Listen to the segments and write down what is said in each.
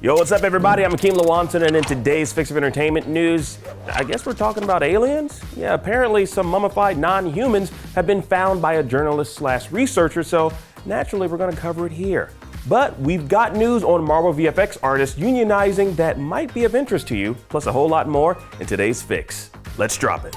Yo, what's up, everybody? I'm Jaime Maussan, and in today's Fix of Entertainment news, I guess we're talking about aliens? Yeah, apparently some mummified non-humans have been found by a journalist/researcher, so naturally we're gonna cover it here. But we've got news on Marvel VFX artists unionizing that might be of interest to you, plus a whole lot more in today's Fix. Let's drop it.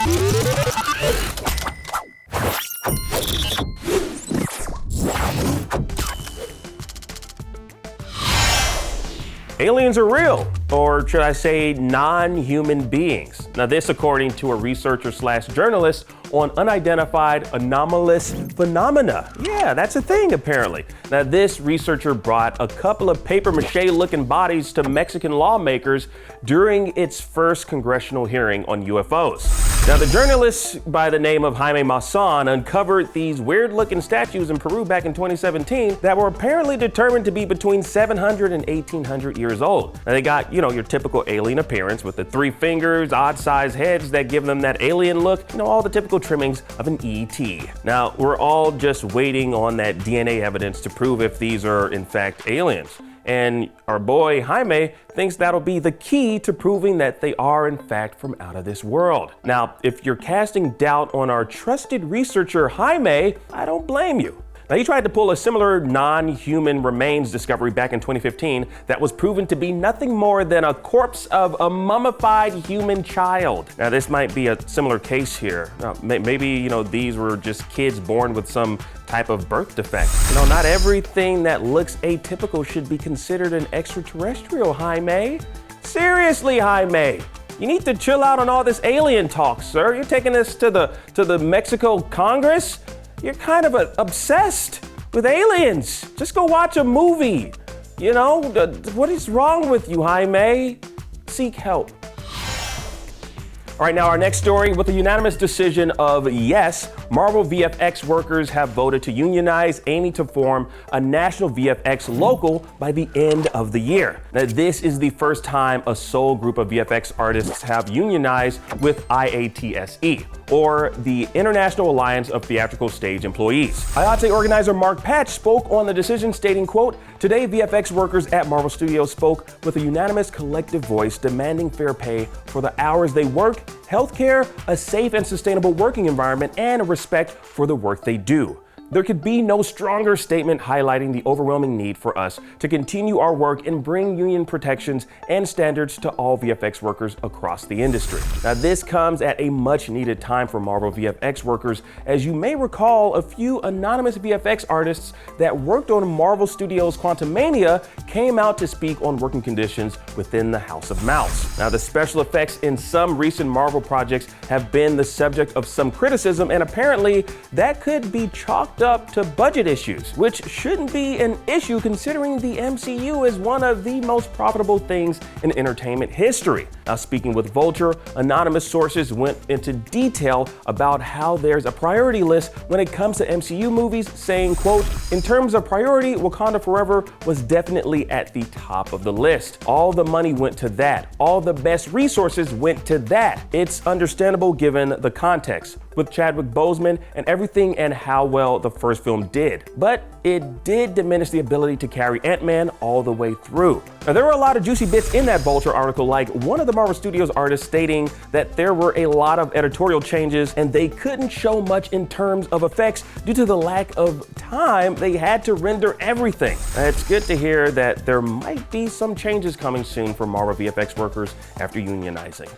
Aliens are real, or should I say non-human beings. Now this according to a researcher/journalist on unidentified anomalous phenomena. Yeah, that's a thing apparently. Now this researcher brought a couple of paper-mache looking bodies to Mexican lawmakers during its first congressional hearing on UFOs. Now the journalist by the name of Jaime Maussan uncovered these weird looking statues in Peru back in 2017 that were apparently determined to be between 700 and 1800 years old. Now they got, your typical alien appearance with the 3 fingers, odd sized heads that give them that alien look, all the typical trimmings of an ET. Now we're all just waiting on that DNA evidence to prove if these are in fact aliens. And our boy Jaime thinks that'll be the key to proving that they are in fact from out of this world. Now, if you're casting doubt on our trusted researcher Jaime, I don't blame you. Now, he tried to pull a similar non-human remains discovery back in 2015 that was proven to be nothing more than a corpse of a mummified human child. Now, this might be a similar case here. Maybe, these were just kids born with some type of birth defect. Not everything that looks atypical should be considered an extraterrestrial, Jaime. Seriously, Jaime. You need to chill out on all this alien talk, sir. You're taking this to the Mexico Congress? You're kind of obsessed with aliens. Just go watch a movie. What is wrong with you, Jaime? Seek help. All right, now our next story, with a unanimous decision of yes, Marvel VFX workers have voted to unionize, aiming to form a national VFX Local by the end of the year. Now, this is the first time a sole group of VFX artists have unionized with IATSE, or the International Alliance of Theatrical Stage Employees. IATSE organizer Mark Patch spoke on the decision, stating, quote, "Today, VFX workers at Marvel Studios spoke with a unanimous collective voice demanding fair pay for the hours they work, healthcare, a safe and sustainable working environment, and respect for the work they do. There could be no stronger statement highlighting the overwhelming need for us to continue our work and bring union protections and standards to all VFX workers across the industry." Now, this comes at a much needed time for Marvel VFX workers. As you may recall, a few anonymous VFX artists that worked on Marvel Studios' Quantumania came out to speak on working conditions within the House of Mouse. Now, the special effects in some recent Marvel projects have been the subject of some criticism, and apparently that could be chalked up to budget issues, which shouldn't be an issue considering the MCU is one of the most profitable things in entertainment history. Now, speaking with Vulture, anonymous sources went into detail about how there's a priority list when it comes to MCU movies, saying, quote, "In terms of priority, Wakanda Forever was definitely at the top of the list. All the money went to that. All the best resources went to that. It's understandable given the context with Chadwick Boseman and everything and how well the first film did. But it did diminish the ability to carry Ant-Man all the way through." Now, there were a lot of juicy bits in that Vulture article, like one of the Marvel Studios artists stating that there were a lot of editorial changes and they couldn't show much in terms of effects due to the lack of time they had to render everything. It's good to hear that there might be some changes coming soon for Marvel VFX workers after unionizing.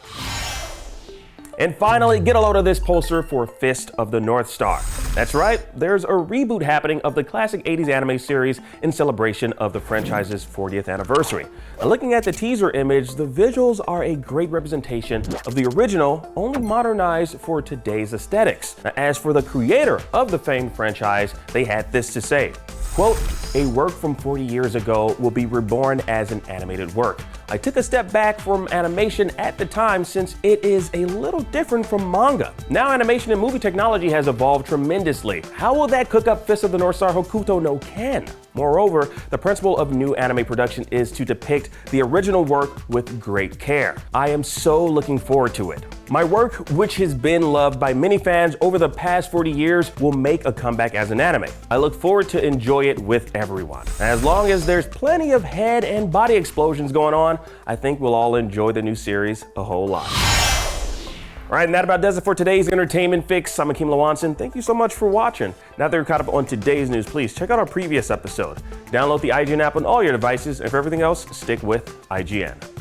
And finally, get a load of this poster for Fist of the North Star. That's right, there's a reboot happening of the classic 80s anime series in celebration of the franchise's 40th anniversary. Now, looking at the teaser image, the visuals are a great representation of the original, only modernized for today's aesthetics. Now, as for the creator of the famed franchise, they had this to say, quote, "A work from 40 years ago will be reborn as an animated work. I took a step back from animation at the time since it is a little different from manga. Now animation and movie technology has evolved tremendously. How will that cook up Fist of the North Star Hokuto no Ken? Moreover, the principle of new anime production is to depict the original work with great care. I am so looking forward to it. My work, which has been loved by many fans over the past 40 years, will make a comeback as an anime. I look forward to enjoy it with everyone. As long as there's plenty of head and body explosions going on, I think we'll all enjoy the new series a whole lot. All right, and that about does it for today's Entertainment Fix. I'm Jaime Maussan. Thank you so much for watching. Now that you're caught up on today's news, please check out our previous episode. Download the IGN app on all your devices, and for everything else, stick with IGN.